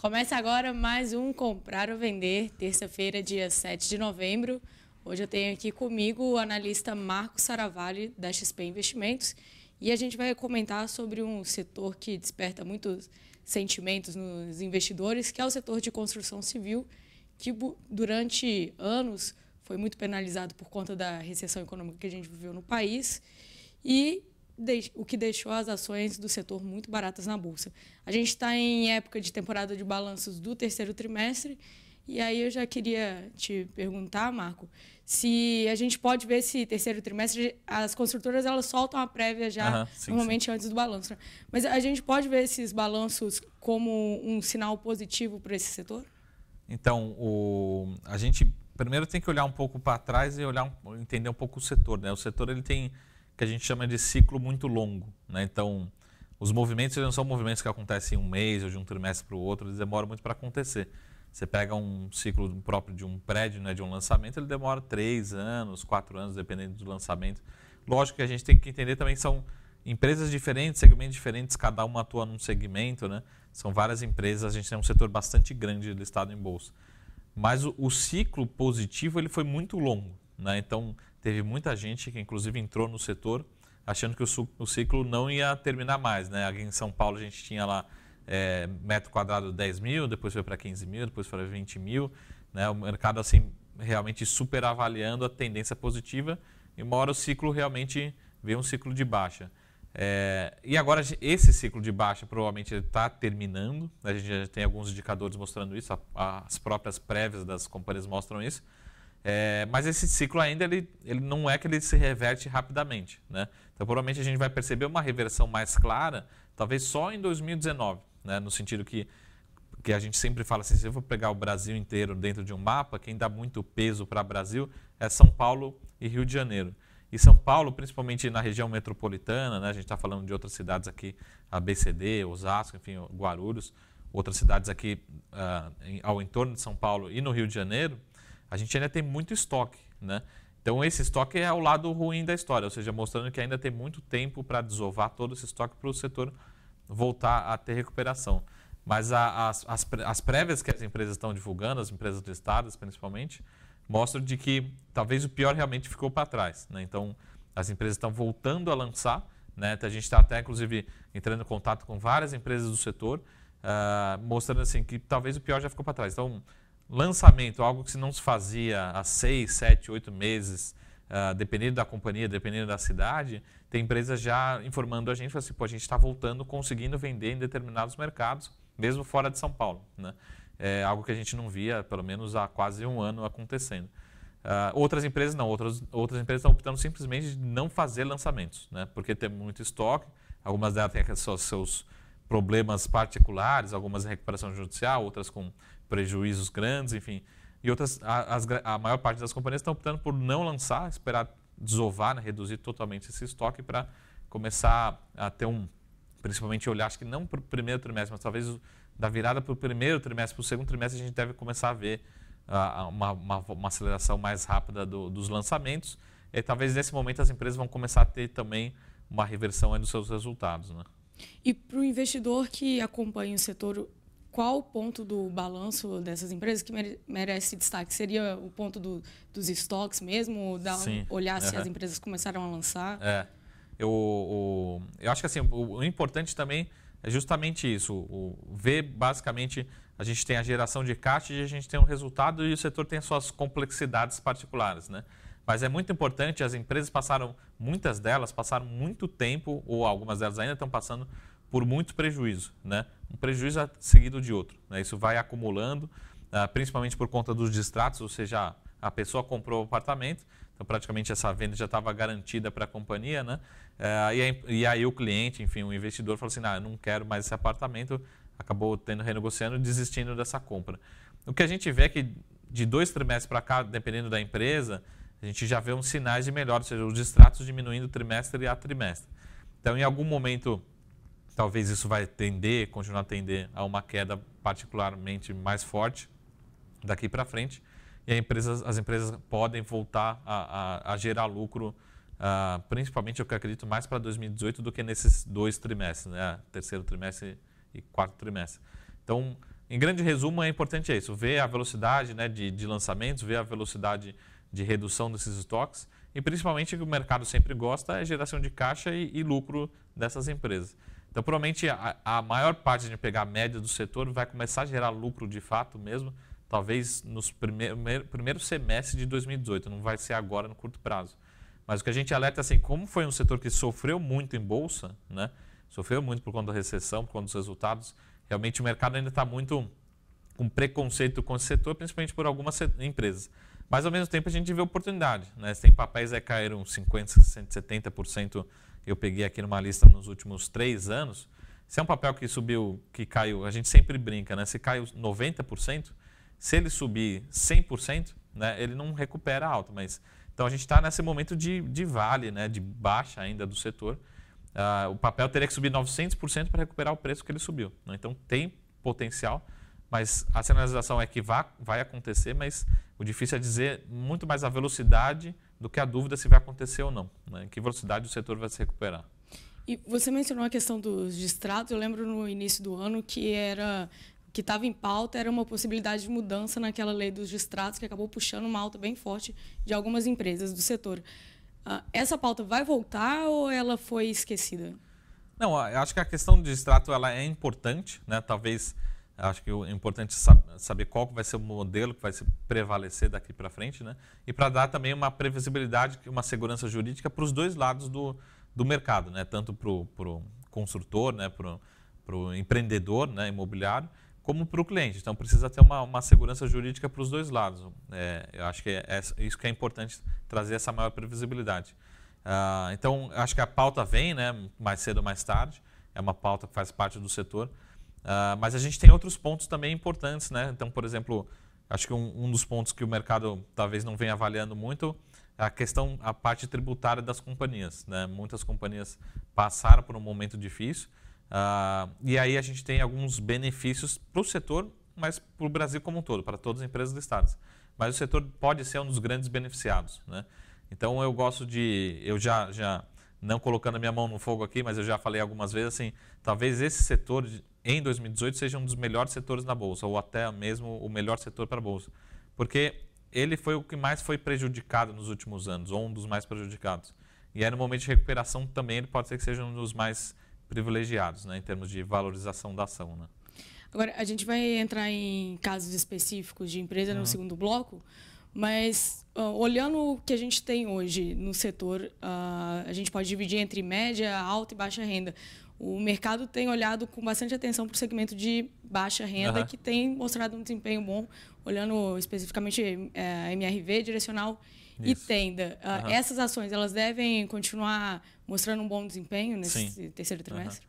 Começa agora mais um Comprar ou Vender, terça-feira, dia 7 de novembro. Hoje eu tenho aqui comigo o analista Marcos Saravalli, da XP Investimentos, e a gente vai comentar sobre um setor que desperta muitos sentimentos nos investidores, que é o setor de construção civil, que durante anos foi muito penalizado por conta da recessão econômica que a gente viveu no país e o que deixou as ações do setor muito baratas na Bolsa. A gente está em época de temporada de balanços do terceiro trimestre, e aí eu já queria te perguntar, Marco, se a gente pode ver esse terceiro trimestre, as construtoras elas soltam a prévia já normalmente antes do balanço, né? Mas a gente pode ver esses balanços como um sinal positivo para esse setor? Então, a gente primeiro tem que olhar um pouco para trás e entender um pouco o setor, né? O setor ele tem que a gente chama de ciclo muito longo, né? Então, os movimentos não são movimentos que acontecem em um mês ou de um trimestre para o outro, eles demoram muito para acontecer. Você pega um ciclo próprio de um prédio, né, de um lançamento, ele demora 3 anos, 4 anos, dependendo do lançamento. Lógico que a gente tem que entender também que são empresas diferentes, segmentos diferentes, cada uma atua num segmento, né? São várias empresas, a gente tem um setor bastante grande listado em bolsa. Mas o ciclo positivo ele foi muito longo, né? Então, teve muita gente que inclusive entrou no setor achando que o ciclo não ia terminar mais, né? Aqui em São Paulo a gente tinha lá metro quadrado 10 mil, depois foi para 15 mil, depois foi para 20 mil, né? O mercado assim realmente super avaliando a tendência positiva e uma hora o ciclo realmente veio um ciclo de baixa. E agora esse ciclo de baixa provavelmente está terminando, a gente já tem alguns indicadores mostrando isso, as próprias prévias das companhias mostram isso. Mas esse ciclo ainda ele não é que ele se reverte rapidamente, né? Então provavelmente a gente vai perceber uma reversão mais clara, talvez só em 2019, né? No sentido que a gente sempre fala assim, se eu for pegar o Brasil inteiro dentro de um mapa, quem dá muito peso para o Brasil é São Paulo e Rio de Janeiro. E São Paulo, principalmente na região metropolitana, né? A gente está falando de outras cidades aqui, ABCD, Osasco, enfim, Guarulhos, outras cidades aqui ao entorno de São Paulo e no Rio de Janeiro, a gente ainda tem muito estoque, né? Então esse estoque é o lado ruim da história, ou seja, mostrando que ainda tem muito tempo para desovar todo esse estoque para o setor voltar a ter recuperação. Mas as prévias que as empresas estão divulgando, as empresas listadas principalmente, mostram de que talvez o pior realmente ficou para trás, né? Então as empresas estão voltando a lançar, né? A gente está até inclusive entrando em contato com várias empresas do setor, mostrando assim que talvez o pior já ficou para trás. Então lançamento, algo que não se fazia há 6, 7, 8 meses, dependendo da companhia, dependendo da cidade, tem empresas já informando a gente, assim, pô, a gente está voltando, conseguindo vender em determinados mercados, mesmo fora de São Paulo, né? É algo que a gente não via, pelo menos há quase um ano acontecendo. Outras empresas não, outras empresas estão optando simplesmente de não fazer lançamentos, né? Porque tem muito estoque, algumas delas têm seus problemas particulares, algumas em recuperação judicial, outras com prejuízos grandes, enfim. E outras, a maior parte das companhias estão optando por não lançar, esperar desovar, né, reduzir totalmente esse estoque para começar a ter principalmente olhar, acho que não para o primeiro trimestre, mas talvez da virada para o primeiro trimestre, para o segundo trimestre, a gente deve começar a ver uma aceleração mais rápida dos lançamentos. E talvez nesse momento as empresas vão começar a ter também uma reversão aí dos seus resultados, né? E para o investidor que acompanha o setor, qual o ponto do balanço dessas empresas que merece destaque? Seria o ponto dos estoques mesmo? Olhar se as empresas começaram a lançar? Eu acho que assim, o importante também é justamente isso. Ver basicamente, a gente tem a geração de caixa e a gente tem um resultado e o setor tem as suas complexidades particulares, né? Mas é muito importante, as empresas muitas delas passaram muito tempo, ou algumas delas ainda estão passando por muito prejuízo, né? Um prejuízo seguido de outro, né? Isso vai acumulando, principalmente por conta dos distratos, ou seja, a pessoa comprou o apartamento, então praticamente essa venda já estava garantida para a companhia, né? E aí o cliente, enfim, o investidor falou assim, eu não quero mais esse apartamento, acabou renegociando e desistindo dessa compra. O que a gente vê é que de 2 trimestres para cá, dependendo da empresa, a gente já vê uns sinais de melhora, ou seja, os distratos diminuindo trimestre a trimestre. Então, em algum momento, talvez isso vai continuar a tender a uma queda particularmente mais forte daqui para frente. E as empresas podem voltar a gerar lucro, principalmente, eu acredito, mais para 2018 do que nesses 2 trimestres, né? Terceiro trimestre e quarto trimestre. Então, em grande resumo, é importante isso, ver a velocidade, né, de lançamentos, ver a velocidade de redução desses estoques e principalmente o que o mercado sempre gosta é geração de caixa e lucro dessas empresas. Então, provavelmente, a maior parte de pegar a média do setor vai começar a gerar lucro de fato mesmo, talvez nos primeiro semestre de 2018, não vai ser agora no curto prazo. Mas o que a gente alerta, assim, como foi um setor que sofreu muito em bolsa, né? Sofreu muito por conta da recessão, por conta dos resultados, realmente o mercado ainda está muito com preconceito com esse setor, principalmente por algumas empresas. Mas, ao mesmo tempo, a gente vê oportunidade, né? Tem papéis que caíram 50%, 60%, 70%, eu peguei aqui numa lista nos últimos 3 anos. Se é um papel que subiu, que caiu, a gente sempre brinca, né? Se caiu 90%, se ele subir 100%, né, ele não recupera a alta. Mas, então, a gente está nesse momento de vale, né, de baixa ainda do setor. O papel teria que subir 900% para recuperar o preço que ele subiu, né? Então, tem potencial, mas a sinalização é que vai acontecer, mas o difícil é dizer muito mais a velocidade do que a dúvida se vai acontecer ou não, né? Em que velocidade o setor vai se recuperar. E você mencionou a questão dos distratos. Eu lembro no início do ano que estava em pauta era uma possibilidade de mudança naquela lei dos distratos, que acabou puxando uma alta bem forte de algumas empresas do setor. Essa pauta vai voltar ou ela foi esquecida? Não, eu acho que a questão do distrato ela é importante, né? Talvez, acho que é importante saber qual vai ser o modelo que vai se prevalecer daqui para frente, né? E para dar também uma previsibilidade, uma segurança jurídica para os dois lados do mercado, né? Tanto para o construtor, né? Para o empreendedor, né? Imobiliário, como para o cliente. Então, precisa ter uma segurança jurídica para os dois lados. Eu acho que é isso que é importante, trazer essa maior previsibilidade. Então, acho que a pauta vem, né, mais cedo ou mais tarde. É uma pauta que faz parte do setor. Mas a gente tem outros pontos também importantes, né? Então, por exemplo, acho que um dos pontos que o mercado talvez não venha avaliando muito é a parte tributária das companhias, né? Muitas companhias passaram por um momento difícil. E aí a gente tem alguns benefícios para o setor, mas para o Brasil como um todo, para todas as empresas listadas. Mas o setor pode ser um dos grandes beneficiados, né? Então eu gosto eu já não colocando a minha mão no fogo aqui, mas eu já falei algumas vezes assim, talvez esse setor em 2018 seja um dos melhores setores na bolsa, ou até mesmo o melhor setor para a bolsa, porque ele foi o que mais foi prejudicado nos últimos anos, ou um dos mais prejudicados. E aí no momento de recuperação também ele pode ser que seja um dos mais privilegiados, né, em termos de valorização da ação, né? Agora, a gente vai entrar em casos específicos de empresa no segundo bloco, mas olhando o que a gente tem hoje no setor, a gente pode dividir entre média, alta e baixa renda. O mercado tem olhado com bastante atenção para o segmento de baixa renda, que tem mostrado um desempenho bom, olhando especificamente MRV, direcional e Tenda. Essas ações, elas devem continuar mostrando um bom desempenho nesse terceiro trimestre?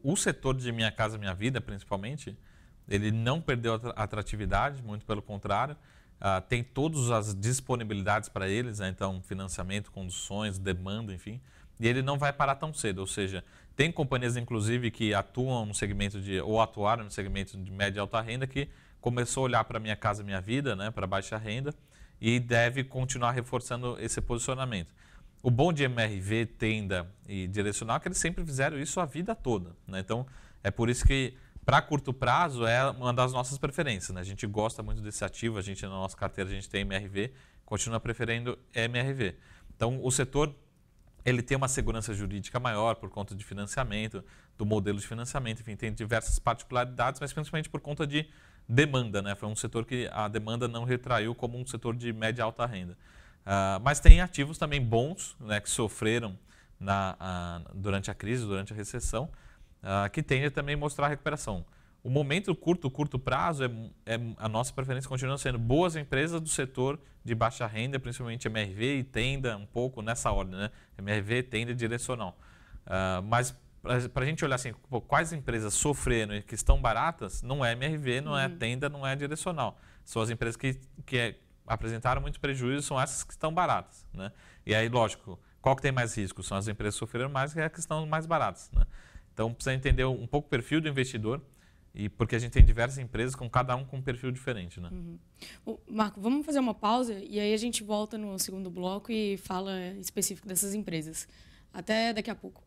O setor de Minha Casa Minha Vida, principalmente, ele não perdeu a atratividade, muito pelo contrário. Tem todas as disponibilidades para eles, né? Então financiamento, condições, demanda, enfim. E ele não vai parar tão cedo, ou seja, tem companhias, inclusive, que atuam no segmento ou atuaram no segmento de média e alta renda, que começou a olhar para Minha Casa Minha Vida, né? Para baixa renda, e deve continuar reforçando esse posicionamento. O bom de MRV, Tenda e Direcional é que eles sempre fizeram isso a vida toda, né? Então, é por isso que, para curto prazo, é uma das nossas preferências, né? A gente gosta muito desse ativo, na nossa carteira, a gente tem MRV, continua preferindo MRV. Então, o setor ele tem uma segurança jurídica maior por conta de financiamento, do modelo de financiamento, enfim, tem diversas particularidades, mas principalmente por conta de demanda, né? Foi um setor que a demanda não retraiu como um setor de média e alta renda. Mas tem ativos também bons, né, que sofreram durante a crise, durante a recessão, que tendem também a mostrar a recuperação. O momento curto prazo, a nossa preferência continua sendo boas empresas do setor de baixa renda, principalmente MRV e Tenda, um pouco nessa ordem, né? MRV, Tenda e Direcional. Mas para a gente olhar assim, quais empresas sofreram e que estão baratas, não é MRV, não é Tenda, não é Direcional. São as empresas que apresentaram muito prejuízo, são essas que estão baratas, né? E aí, lógico, qual que tem mais risco? São as empresas que sofreram mais, que é as que estão mais baratas, né? Então, precisa entender um pouco o perfil do investidor, e porque a gente tem diversas empresas, cada um com um perfil diferente, né? Marco, vamos fazer uma pausa e aí a gente volta no segundo bloco e fala específico dessas empresas. Até daqui a pouco.